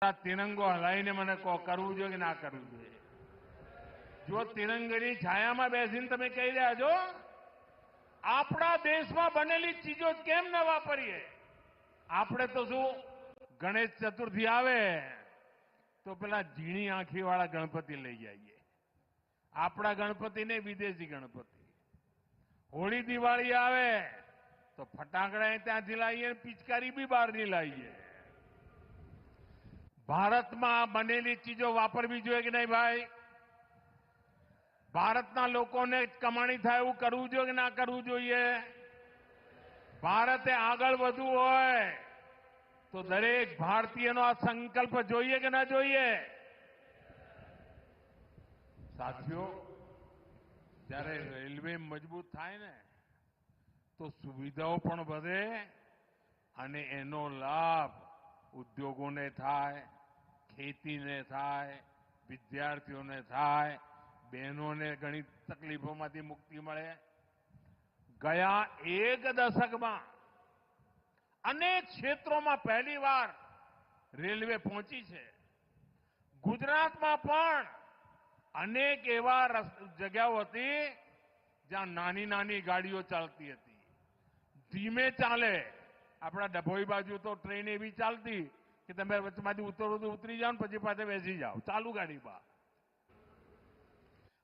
તિરંગો હલાઈને મને કહો કરવું જોઈએ કે ના કરવું જોઈએ? જો તિરંગાની છાયામાં બેસીને તમે કહી રહ્યા છો આપણા દેશમાં બનેલી ચીજો કેમ ન વાપરીએ? આપણે તો શું ગણેશ ચતુર્થી આવે તો પેલા ઝીણી આંખી વાળા ગણપતિ લઈ જઈએ. આપણા ગણપતિ ને વિદેશી ગણપતિ. હોળી દિવાળી આવે તો ફટાકડા ત્યાંથી લાવીએ, પિચકારી બી બહારની લાવીએ. ભારતમાં બનેલી ચીજો વાપરવી જોઈએ કે નહીં ભાઈ? ભારતના લોકોને કમાણી થાય એવું કરવું જોઈએ કે ના કરવું જોઈએ? ભારતે આગળ વધવું હોય તો દરેક ભારતીયનો આ સંકલ્પ જોઈએ કે ના જોઈએ? સાથીઓ, જ્યારે રેલવે મજબૂત થાય ને તો સુવિધાઓ પણ વધે અને એનો લાભ ઉદ્યોગોને થાય, ખેતીને થાય, વિદ્યાર્થીઓને થાય, બહેનોને ઘણી તકલીફોમાંથી મુક્તિ મળે. ગયા એક દશકમાં અનેક ક્ષેત્રોમાં પહેલીવાર રેલવે પહોંચી છે. ગુજરાતમાં પણ અનેક એવા જગ્યાઓ હતી જ્યાં નાની નાની ગાડીઓ ચાલતી હતી, ધીમે ચાલે. આપણા ડભોઈ બાજુ તો ટ્રેન એવી ચાલતી કે તમે વચમાંથી ઉતરી જાઓ ને પછી પાછા બેસી જાઓ ચાલુ ગાડીમાં.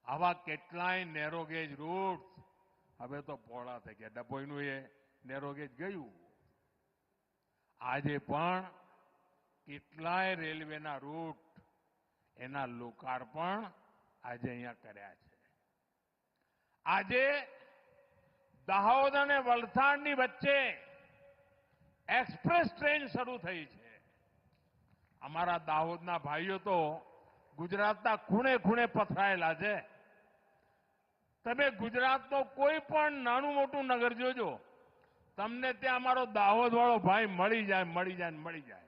આવા કેટલાય નેરોગેજ રૂટ હવે તો પહોળા થઈ ગયા. ડભોઈનું એ નેરોગેજ ગયું. આજે પણ કેટલાય રેલવેના રૂટ એના લોકાર્પણ આજે અહીંયા કર્યા છે. આજે દાહોદ અને વલસાડની વચ્ચે એક્સપ્રેસ ટ્રેન શરૂ થઈ છે. અમારા દાહોદના ભાઈઓ તો ગુજરાતના ખૂણે ખૂણે પથરાયેલા છે. તમે ગુજરાતનો કોઈ પણ નાનું મોટું નગર જોજો, તમને ત્યાં અમારો દાહોદ વાળો ભાઈ મળી જાય.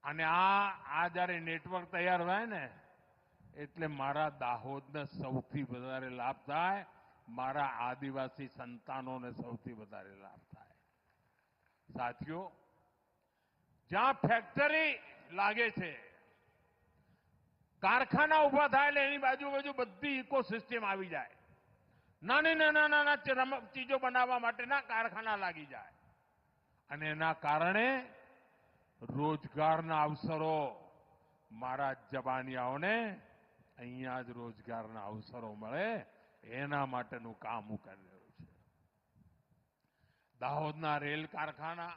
અને આ જ્યારે નેટવર્ક તૈયાર થાય ને એટલે મારા દાહોદને સૌથી વધારે લાભ થાય, મારા આદિવાસી સંતાનોને સૌથી વધારે લાભ થાય. સાથીઓ, જ્યાં ફેક્ટરી લાગે છે, કારખાના ઉભા થાય એટલે એની બાજુ બધી ઇકોસિસ્ટમ આવી જાય. નાના ચીજો બનાવવા માટેના કારખાના લાગી જાય અને એના કારણે રોજગારના અવસરો, મારા જબાનિયાઓને અહીંયા જ રોજગારના અવસરો મળે એના માટેનું કામ હું કરી રહ્યો છું. દાહોદના રેલ કારખાના,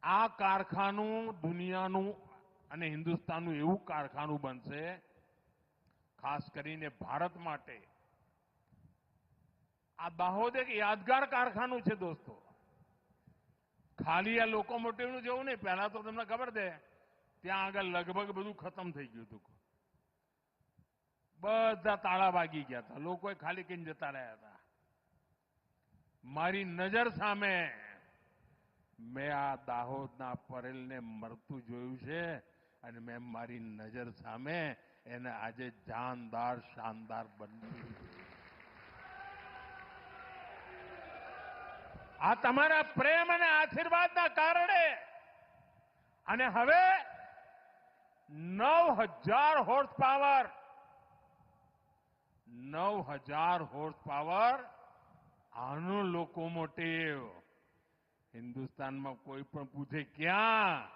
આ કારખાનું દુનિયાનું અને હિન્દુસ્તાનનું એવું કારખાનું બનશે, ખાસ કરીને ભારત માટે આ દાહોદ એક યાદગાર કારખાનું છે દોસ્તો. ખાલી આ લોકોમોટિવનું જેવું નહીં. પહેલા તો તમને ખબર છે ત્યાં આગળ લગભગ બધું ખતમ થઈ ગયું હતું. બધા તાળા વાગી ગયા હતા, લોકોએ ખાલી કહીને જતા રહ્યા હતા. મારી નજર સામે મેં આ દાહોદના પરેલને મરતું જોયું છે અને મેં મારી નજર સામે એને આજે જાનદાર શાનદાર બન્યું. આ તમારા પ્રેમ અને આશીર્વાદના કારણે. અને હવે 9,000 હોર્સ પાવર 9,000 હોર્સ પાવર આનું લોકોમોટિવ. હિન્દુસ્તાનમાં કોઈ પણ પૂછે ક્યાં,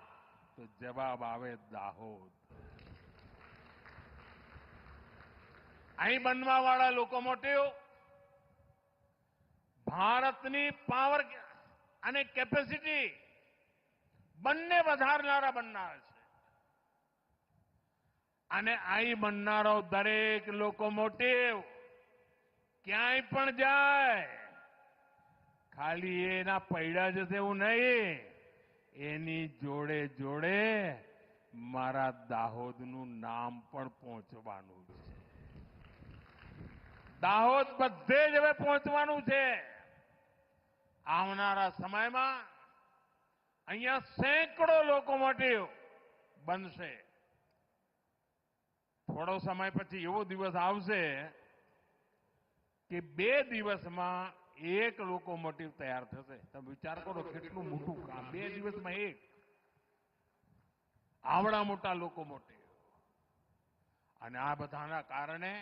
તો જવાબ આવે દાહોદ. અહીં બનવાવાળા લોકોમોટિવ ભારતની પાવર અને કેપેસિટી બંને વધારનારા બનનાર છે. અને અહીં બનનારો દરેક લોકોમોટિવ ક્યાંય પણ જાય ખાલી એના પૈડા જશે એવું નહીં, એની જોડે જોડે મારા દાહોદનું નામ પણ પહોંચવાનું છે. દાહોદ બધે જ હવે પહોંચવાનું છે. આવનારા સમયમાં અહીંયા સેંકડો લોકોમોટિવ બનશે. થોડો સમય પછી એવો દિવસ આવશે કે 2 દિવસમાં એક લોકોમોટિવ તૈયાર થશે. તમે વિચાર કરો કેટલું મોટું કામ, 2 દિવસમાં એક આવડા મોટા લોકોમોટિવ. અને આ બધાના કારણે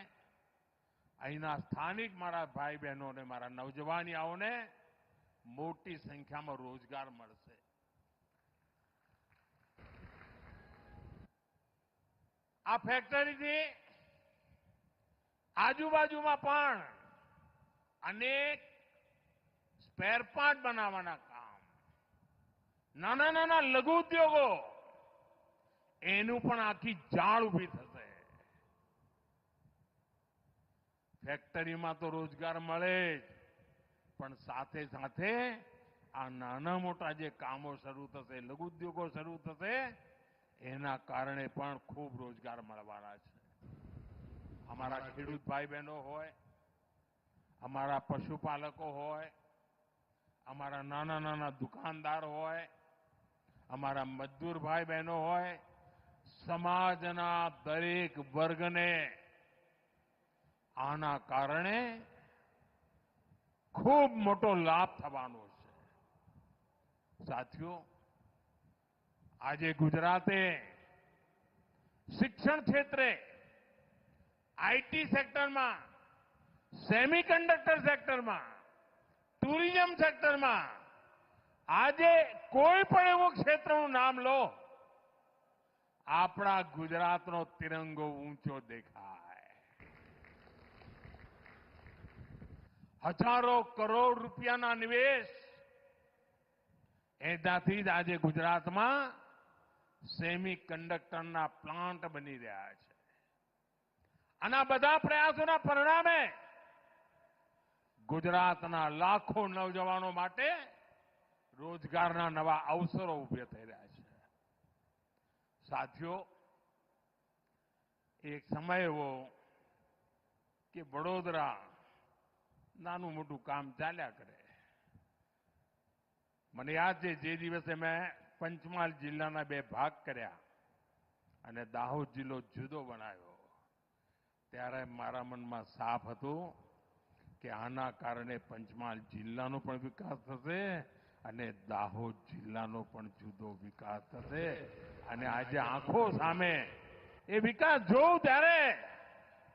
અહીંના સ્થાનિક મારા ભાઈ બહેનોને, મારા નવજવાનિયાઓને મોટી સંખ્યામાં રોજગાર મળશે. આ ફેક્ટરીથી આજુબાજુમાં પણ અનેક સ્પેર પાર્ટ બનાવવાના કામ, નાના નાના લઘુ ઉદ્યોગો, એનું પણ આખી જાળ ઊભી થશે. ફેક્ટરીમાં તો રોજગાર મળે જ, પણ સાથે સાથે આ નાના મોટા જે કામો શરૂ થશે, લઘુ ઉદ્યોગો શરૂ થશે, એના કારણે પણ ખૂબ રોજગાર મળવાના છે. અમારા ખેડૂત ભાઈ બહેનો હોય, અમારા પશુપાલકો હોય, અમારા નાના નાના દુકાનદાર હોય, અમારા મજદૂર ભાઈ બહેનો હોય, સમાજના દરેક વર્ગને આના કારણે ખૂબ મોટો લાભ થવાનો છે. સાથીઓ, આજે ગુજરાતે શિક્ષણ ક્ષેત્રે, આઈટી સેક્ટરમાં, સેમિકન્ડક્ટર સેક્ટરમાં, ટુરિઝમ સેક્ટરમાં, આજે કોઈ પણ એવું ક્ષેત્રનું નામ લો, આપણા ગુજરાતનો તિરંગો ઊંચો દેખાય. હજારો કરોડ રૂપિયાના નિવેશ, એનાથી જ આજે ગુજરાતમાં સેમિકન્ડક્ટરના પ્લાન્ટ બની રહ્યા છે. આના બધા પ્રયાસોના પરિણામે ગુજરાતના લાખો નવજવાનો માટે રોજગારના નવા અવસરો ઉભા થઈ રહ્યા છે. સાથીઓ, એક સમય એવો કે વડોદરા નાનું મોટું કામ ચાલ્યા કરે. મને યાદ છે, જે દિવસે મેં પંચમહાલ જિલ્લાના 2 ભાગ કર્યા અને દાહોદ જિલ્લો જુદો બનાવ્યો, ત્યારે મારા મનમાં સાફ હતું કે આના કારણે પંચમહાલ જિલ્લાનો પણ વિકાસ થશે અને દાહોદ જિલ્લાનો પણ જુદો વિકાસ થશે. અને આજે આંખો સામે એ વિકાસ જોઉં ત્યારે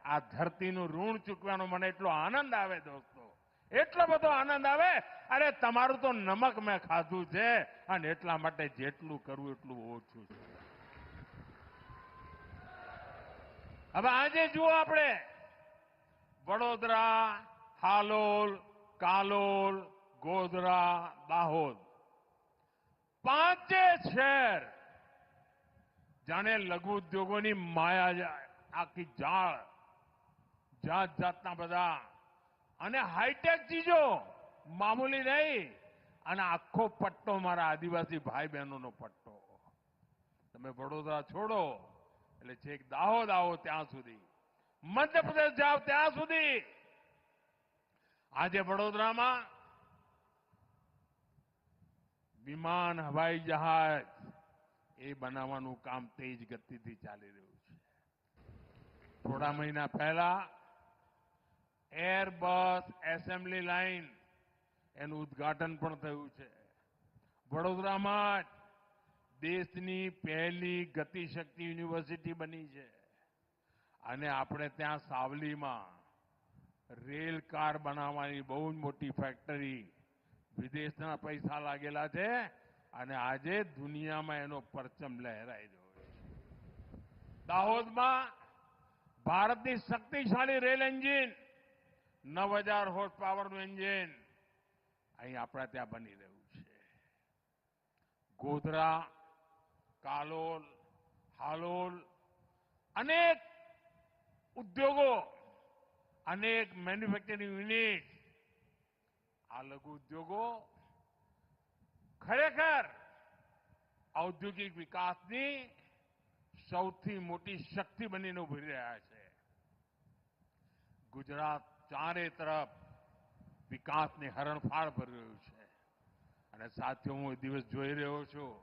આ ધરતીનું ઋણ ચૂકવાનો મને એટલો આનંદ આવે દોસ્તો, એટલો બધો આનંદ આવે. અરે તમારું તો નમક મેં ખાધું છે અને એટલા માટે જેટલું કરવું એટલું ઓછું છે. હવે આજે જુઓ, આપણે વડોદરા, હાલોલ, કાલોલ, ગોધરા, દાહોદ, 5 શહેર જાણે લઘુ ઉદ્યોગોની માયા, આખી જાળ, જાત જાતના બધા અને હાઈટેક ચીજો, મામૂલી નહીં. અને આખો પટ્ટો મારા આદિવાસી ભાઈ બહેનોનો પટ્ટો. તમે વડોદરા છોડો એટલે છેક દાહોદ આવો ત્યાં સુધી, મધ્યપ્રદેશ જાઓ ત્યાં સુધી. આજે વડોદરામાં વિમાન, હવાઈ જહાજ એ બનાવવાનું કામ તેજ ગતિથી ચાલી રહ્યું છે. થોડા મહિના પહેલા એરબસ એસેમ્બલી લાઇન, એનું ઉદ્ઘાટન પણ થયું છે. વડોદરામાં જ દેશની પહેલી ગતિશક્તિ યુનિવર્સિટી બની છે. અને આપણે ત્યાં સાવલીમાં રેલ કાર બનાવવાની બહુ જ મોટી ફેક્ટરી, વિદેશના પૈસા લાગેલા છે અને આજે દુનિયામાં એનો પરચમ લહેરાઈ રહ્યો છે. દાહોદમાં ભારતની શક્તિશાળી રેલ એન્જિન, 9000 હોર્સ પાવરનું એન્જિન અહીં આપણા ત્યાં બની રહ્યું છે. ગોધરા, કાલોલ, હાલોલ અનેક ઉદ્યોગો, અનેક મેન્યુફેક્ચરિંગ યુનિટ, આ લઘુ ઉદ્યોગો ખરેખર ઔદ્યોગિક વિકાસની સૌથી મોટી શક્તિ બનીને ઉભરી રહ્યા છે. ગુજરાત ચારે તરફ વિકાસની હરણફાળ ભરી રહ્યું છે. અને સાથીઓ, હું એ દિવસ જોઈ રહ્યો છું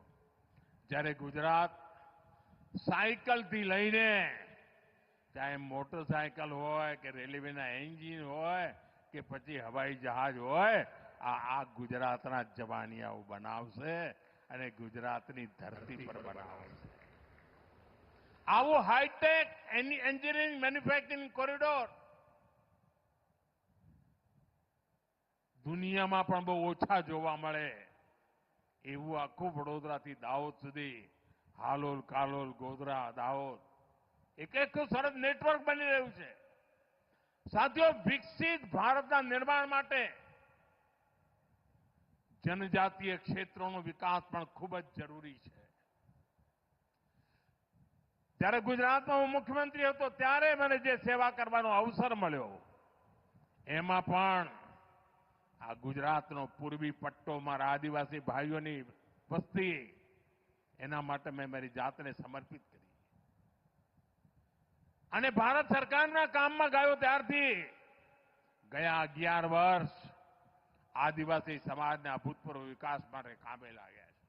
જ્યારે ગુજરાત સાયકલથી લઈને, ચાહે મોટરસાયકલ હોય કે રેલવેના એન્જિન હોય કે પછી હવાઈ જહાજ હોય આ ગુજરાતના જવાનિયાઓ બનાવશે અને ગુજરાતની ધરતી પર બનાવશે. આવું હાઈટેક એન્જિનિયરિંગ મેન્યુફેક્ચરિંગ કોરિડોર દુનિયામાં પણ બહુ ઓછા જોવા મળે એવું આખું વડોદરાથી દાહોદ સુધી હાલોલ, કાલોલ, ગોધરા, દાહોદ એક સરસ નેટવર્ક બની રહ્યું છે. સાથીઓ, વિકસિત ભારતના નિર્માણ માટે જનજાતીય ક્ષેત્રોનો વિકાસ પણ ખૂબ જ જરૂરી છે. જ્યારે ગુજરાતમાં હું મુખ્યમંત્રી હતો ત્યારે મને જે સેવા કરવાનો અવસર મળ્યો એમાં પણ આ ગુજરાતનો પૂર્વી પટ્ટો મારા આદિવાસી ભાઈઓની વસ્તી એના માટે મેં મારી જાતને સમર્પિત કરી અને ભારત સરકારના કામમાં ગયો ત્યારથી ગયા 11 વર્ષ આદિવાસી સમાજના અભૂતપૂર્વ વિકાસ માટે કામે લાગ્યા છે.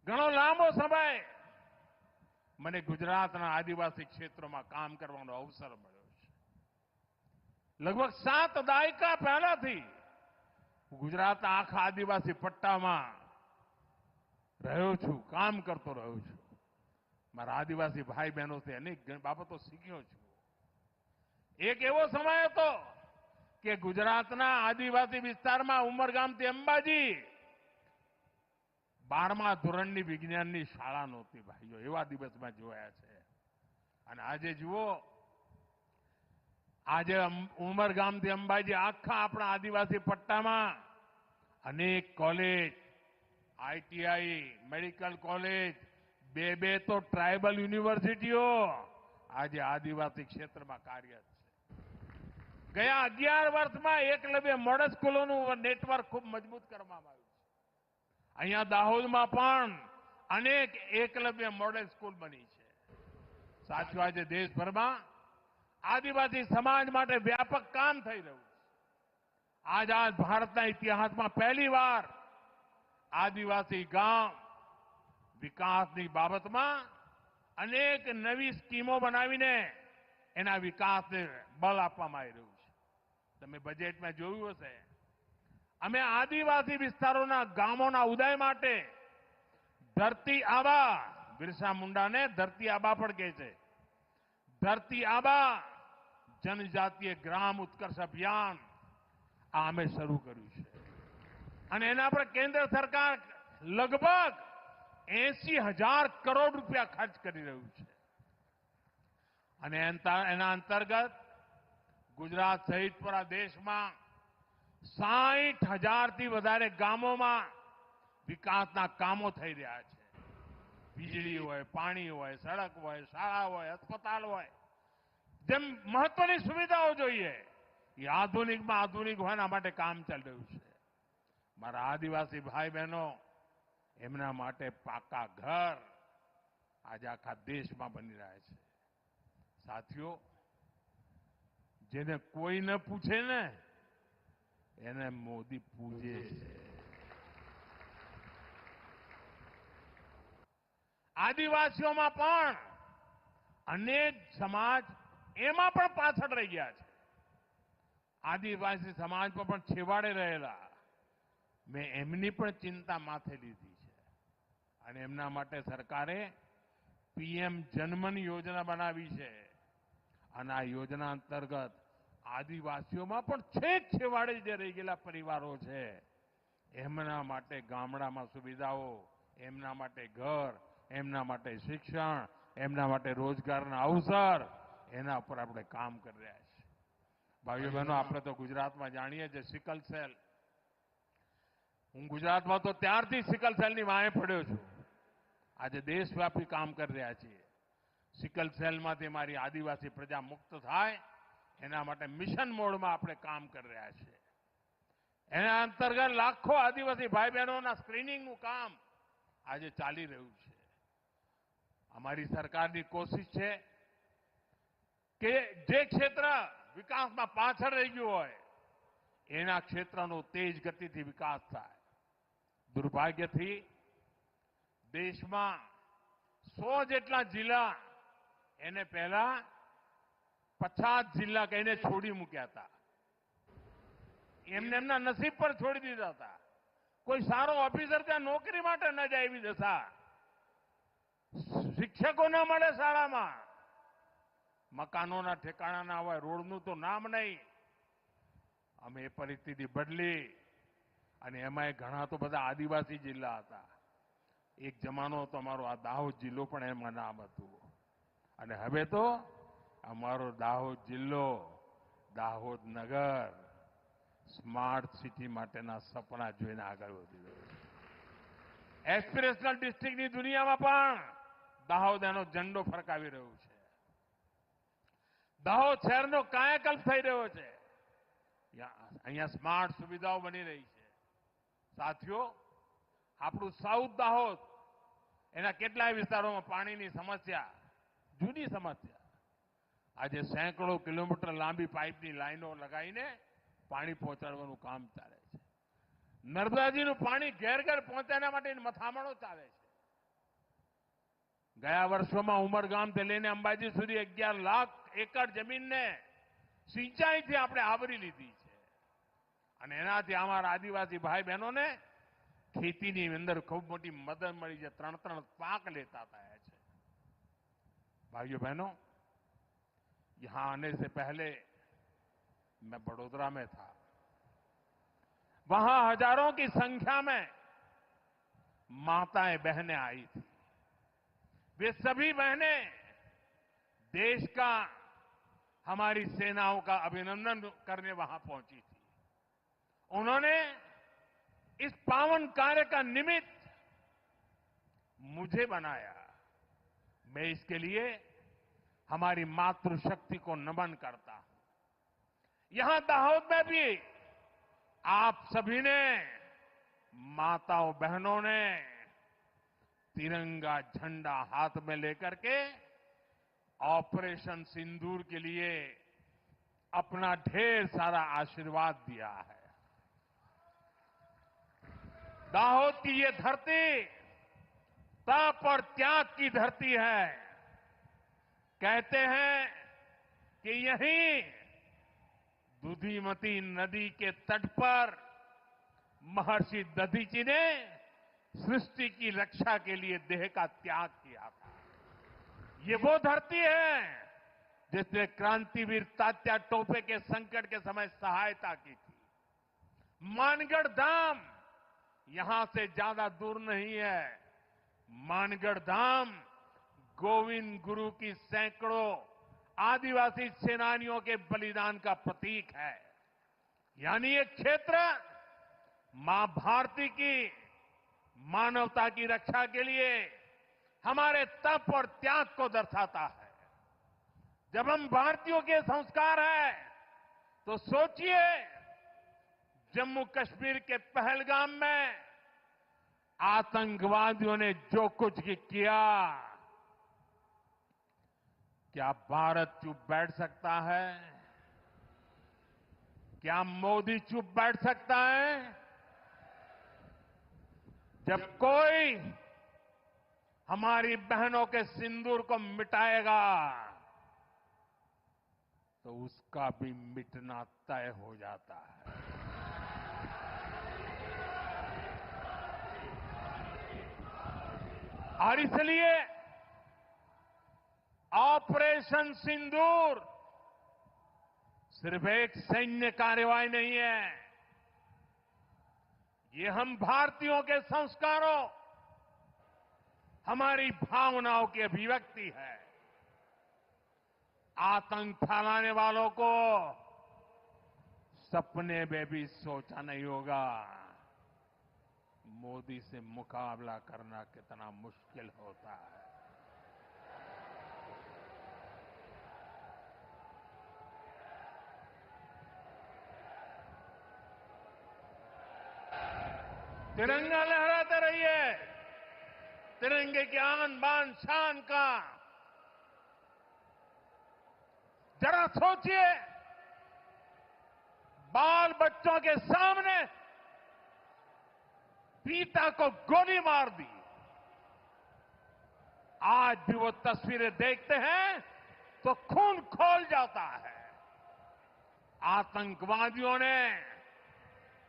ઘણો લાંબો સમય મને ગુજરાતના આદિવાસી ક્ષેત્રોમાં કામ કરવાનો અવસર મળ્યો છે. લગભગ 7 દાયકા પહેલાથી હું ગુજરાતના આખા આદિવાસી પટ્ટામાં રહ્યો છું, કામ કરતો રહ્યો છું. મારા આદિવાસી ભાઈ બહેનોથી અનેક બાબતો શીખ્યો છું. એક એવો સમય હતો કે ગુજરાતના આદિવાસી વિસ્તારમાં ઉમરગામથી અંબાજી 12મા ધોરણની વિજ્ઞાનની શાળા નહોતી ભાઈઓ, એવા દિવસમાં જોયા છે. અને આજે જુઓ, આજે ઉમરગામથી અંબાજી આખા આપણા આદિવાસી પટ્ટામાં અનેક કોલેજ, આઈટીઆઈ, મેડિકલ કોલેજ, બે તો ટ્રાયબલ યુનિવર્સિટીઓ આજે આદિવાસી ક્ષેત્રમાં કાર્યરત છે. ગયા 11 વર્ષમાં એકલવ્ય મોડલ સ્કૂલોનું નેટવર્ક ખૂબ મજબૂત કરવામાં આવ્યું છે. અહીંયા દાહોદમાં પણ અનેક એકલવ્ય મોડેલ સ્કૂલ બની છે. સાથીઓ, આજે દેશભરમાં આદિવાસી સમાજ માટે વ્યાપક કામ થઈ રહ્યું છે. આઝાદ ભારતના ઇતિહાસમાં પહેલીવાર આદિવાસી ગામ વિકાસની બાબતમાં અનેક નવી સ્કીમો બનાવીને એના વિકાસને બળ આપવામાં આવી રહ્યું છે. તમે બજેટમાં જોયું હશે, અમે આદિવાસી વિસ્તારોના ગામોના ઉદય માટે ધરતી આબા, બિરસા મુંડાને ધરતી આબા પણ કહે છે, ધરતી આબા જનજાતીય ગ્રામ ઉત્કર્ષ અભિયાન આ અમે શરૂ કર્યું છે. અને એના પર કેન્દ્ર સરકાર લગભગ 80,000 કરોડ રૂપિયા ખર્ચ કરી રહ્યું છે. અને એના અંતર્ગત ગુજરાત સહિત પૂરા દેશમાં 60,000થી વધારે ગામોમાં વિકાસના કામો થઈ રહ્યા છે. વીજળી હોય, પાણી હોય, સડક હોય, શાળા હોય, અસ્પતાલ હોય, જેમ મહત્વની સુવિધાઓ જોઈએ એ આધુનિકમાં આધુનિક હોય એના માટે કામ ચાલી રહ્યું છે. મારા આદિવાસી ભાઈ બહેનો, એમના માટે પાકા ઘર આજે આખા દેશમાં બની રહ્યા છે. સાથીઓ, જેને કોઈ ન પૂછે ને એને મોદી પૂજે છે. આદિવાસીઓમાં પણ અનેક સમાજ એમાં પણ પાછળ રહી ગયા છે. આદિવાસી સમાજ પર પણ છેવાડે રહેલા મેં એમની પણ ચિંતા માથે લીધી છે. અને એમના માટે સરકારે પીએમ જનમન યોજના બનાવી છે. અને આ યોજના અંતર્ગત આદિવાસીઓમાં પણ છેવાડે જે રહી ગયેલા પરિવારો છે એમના માટે ગામડામાં સુવિધાઓ, એમના માટે ઘર, એમના માટે શિક્ષણ, એમના માટે રોજગારના અવસર, એના ઉપર આપણે કામ કરી રહ્યા છીએ. ભાઈઓ બહેનો, આપણે તો ગુજરાતમાં જાણીએ છીએ સિકલ સેલ. હું ગુજરાતમાં તો ત્યારથી સિકલ સેલની વાંહે પડ્યો છું. આજે દેશવ્યાપી કામ કરી રહ્યા છીએ. સિકલ સેલમાંથી મારી આદિવાસી પ્રજા મુક્ત થાય એના માટે મિશન મોડમાં આપણે કામ કરી રહ્યા છીએ. એના અંતર્ગત લાખો આદિવાસી ભાઈ બહેનોના સ્ક્રીનિંગનું કામ આજે ચાલી રહ્યું છે. અમારી સરકારની કોશિશ છે કે જે ક્ષેત્ર વિકાસમાં પાછળ રહી ગયું હોય એના ક્ષેત્રનો તેજ ગતિથી વિકાસ થાય. દુર્ભાગ્યથી દેશમાં 100 જેટલા જિલ્લા એને પહેલા 50 જિલ્લા કહીને છોડી મૂક્યા હતા. એમને એમના નસીબ પર છોડી દીધા હતા. કોઈ સારો ઓફિસર ત્યાં નોકરી માટે ન જાય એવી દશા. શિક્ષકો ન મળે શાળામાં, મકાનોના ઠેકાણા ના હોય, રોડનું તો નામ નહીં. અમે એ પરિસ્થિતિ બદલી અને એમાંય ઘણા તો બધા આદિવાસી જિલ્લા હતા. એક જમાનો તો અમારો આ દાહોદ જિલ્લો પણ એમાં નામ હતું. અને હવે તો અમારો દાહોદ જિલ્લો, દાહોદ નગર સ્માર્ટ સિટી માટેના સપના જોઈને આગળ વધી રહ્યો છે. એસ્પિરેશનલ ડિસ્ટ્રિક્ટની દુનિયામાં પણ દાહોદ એનો ઝંડો ફરકાવી રહ્યું છે. દાહોદ શહેરનો કાયાકલ્પ થઈ રહ્યો છે. અહીંયા સ્માર્ટ સુવિધાઓ બની રહી છે. સાથીઓ, આપણું સાઉથ દાહોદ, એના કેટલાય વિસ્તારોમાં પાણીની સમસ્યા, જૂની સમસ્યા. આજે સેંકડો કિલોમીટર લાંબી પાઇપની લાઈનો લગાવીને પાણી પહોંચાડવાનું કામ ચાલે છે. નર્મદાજીનું પાણી ઘેર ઘેર પહોંચાડવા માટેની મથામણો ચાલે છે. ગયા વર્ષોમાં ઉમરગામથી લઈને અંબાજી સુધી 11 લાખ એકર જમીનને સિંચાઈથી આપણે આવરી લીધી છે. અને એનાથી અમારા આદિવાસી ભાઈ બહેનોને ખેતીની અંદર ખૂબ મોટી મદદ મળી છે. 3 પાક લેતા થયા છે. भाइयों बहनों, यहां आने से पहले मैं बड़ौदा में था. वहां हजारों की संख्या में माताएं बहनें आई थी. वे सभी बहनें देश का, हमारी सेनाओं का अभिनंदन करने वहां पहुंची थी. उन्होंने इस पावन कार्य का निमित्त मुझे बनाया. मैं इसके लिए हमारी मातृशक्ति को नमन करता हूं. यहां दाहोद में भी आप सभी ने, माताओं बहनों ने तिरंगा झंडा हाथ में लेकर के ऑपरेशन सिंदूर के लिए अपना ढेर सारा आशीर्वाद दिया है. दाहोद की ये धरती तप और त्याग की धरती है. कहते हैं कि यहीं दुधीमती नदी के तट पर महर्षि दधीची ने सृष्टि की रक्षा के लिए देह का त्याग किया था. ये वो धरती है जिसने क्रांतिवीर तात्या टोपे के संकट के समय सहायता की थी. मानगढ़ धाम यहां से ज्यादा दूर नहीं है. मानगढ़ धाम गोविंद गुरु की सैकड़ों आदिवासी सेनानियों के बलिदान का प्रतीक है. यानी ये क्षेत्र मां भारती की मानवता की रक्षा के लिए हमारे तप और त्याग को दर्शाता है. जब हम भारतीयों के संस्कार हैं तो सोचिए, जम्मू कश्मीर के पहलगाम में आतंकवादियों ने जो कुछ किया, क्या भारत चुप बैठ सकता है? क्या मोदी चुप बैठ सकता है? जब कोई हमारी बहनों के सिंदूर को मिटाएगा तो उसका भी मिटना तय हो जाता है. और इसलिए ऑपरेशन सिंदूर सिर्फ एक सैन्य कार्रवाई नहीं है. ये हम भारतीयों के संस्कारों, हमारी भावनाओं की अभिव्यक्ति है. आतंक फैलाने वालों को सपने में भी सोचा नहीं होगा मोदी से मुकाबला करना कितना मुश्किल होता है. तिरंगा लहराते रहिए. तिरंगे की आन बान शान का जरा सोचिए, बाल बच्चों के सामने पिता को गोली मार दी. आज भी वो तस्वीरें देखते हैं तो खून खौल जाता है. आतंकवादियों ने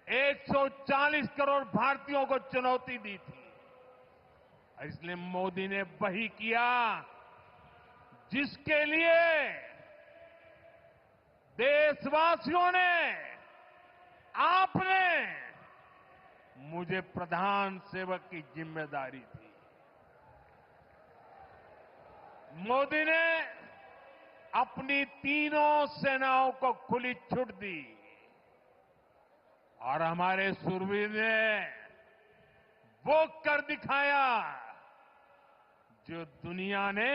140 करोड़ भारतीयों को चुनौती दी थी। इसलिए मोदी ने वही किया जिसके लिए देशवासियों ने, आपने मुझे प्रधान सेवक की जिम्मेदारी दी। मोदी ने अपनी तीनों सेनाओं को खुली छूट दी और हमारे शूरवीर ने वो कर दिखाया जो दुनिया ने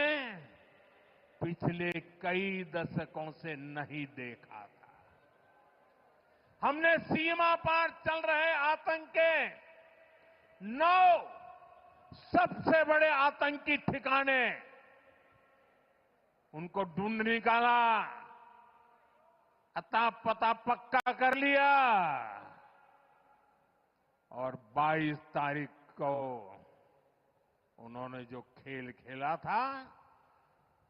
पिछले कई दशकों से नहीं देखा था। हमने सीमा पार चल रहे आतंक के 9 सबसे बड़े आतंकी ठिकाने, उनको ढूंढ निकाला, अता पता पक्का कर लिया और 22 तारीख को उन्होंने जो खेल खेला था,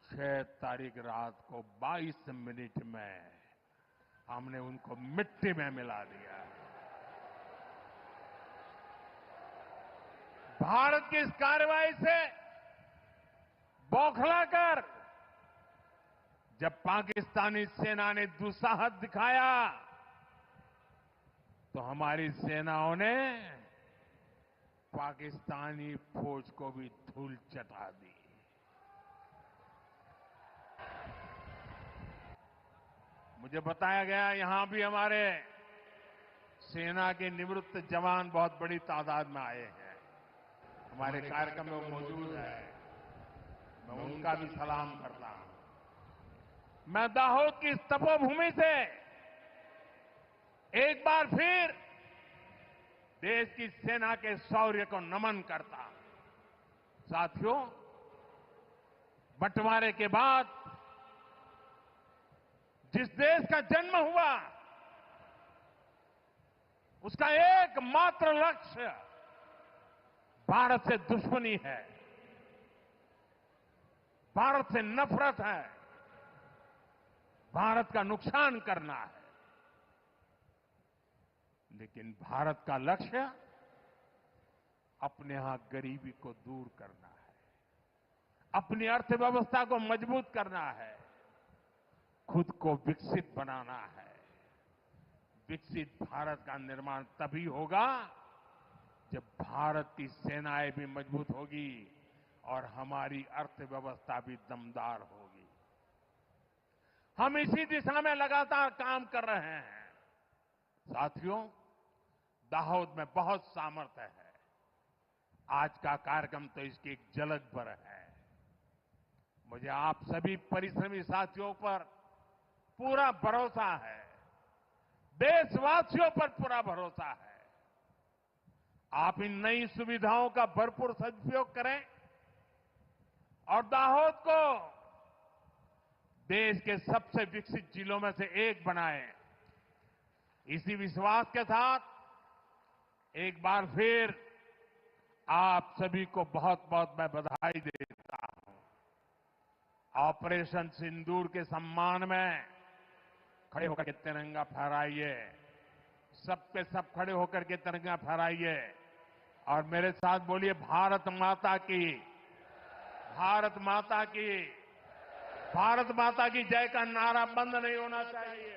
6 तारीख रात को 22 मिनट में हमने उनको मिट्टी में मिला दिया। भारत की इस कार्रवाई से बौखलाकर जब पाकिस्तानी सेना ने दुस्साहस दिखाया तो हमारी सेनाओं ने पाकिस्तानी फौज को भी धूल चटा दी। मुझे बताया गया यहां भी हमारे सेना के निवृत्त जवान बहुत बड़ी तादाद में आए हैं। हमारे कार्यक्रम में मौजूद है, मैं उनका भी सलाम करता हूं। मैं दाहोद की इस तपोभूमि से एक बार फिर देश की सेना के शौर्य को नमन करता हूं। साथियों, बंटवारे के बाद जिस देश का जन्म हुआ, उसका एकमात्र लक्ष्य भारत से दुश्मनी है, भारत से नफरत है, भारत का नुकसान करना है। लेकिन भारत का लक्ष्य अपने यहां गरीबी को दूर करना है, अपनी अर्थव्यवस्था को मजबूत करना है, खुद को विकसित बनाना है। विकसित भारत का निर्माण तभी होगा जब भारत की सेनाएं भी मजबूत होगी और हमारी अर्थव्यवस्था भी दमदार होगी। हम इसी दिशा में लगातार काम कर रहे हैं। साथियों, दाहोद में बहुत सामर्थ्य है। आज का कार्यक्रम तो इसकी एक झलक भर है। मुझे आप सभी परिश्रमी साथियों पर पूरा भरोसा है, देशवासियों पर पूरा भरोसा है। आप इन नई सुविधाओं का भरपूर सदुपयोग करें और दाहोद को देश के सबसे विकसित जिलों में से एक बनाएं। इसी विश्वास के साथ एक बार फिर आप सभी को बहुत बहुत मैं बधाई देता हूं। ऑपरेशन सिंदूर के सम्मान में खड़े होकर के तिरंगा फहराइए, सबके सब खड़े होकर के तिरंगा फहराइए और मेरे साथ बोलिए, भारत माता की, भारत माता की, भारत माता की जय का नारा बंद नहीं होना चाहिए।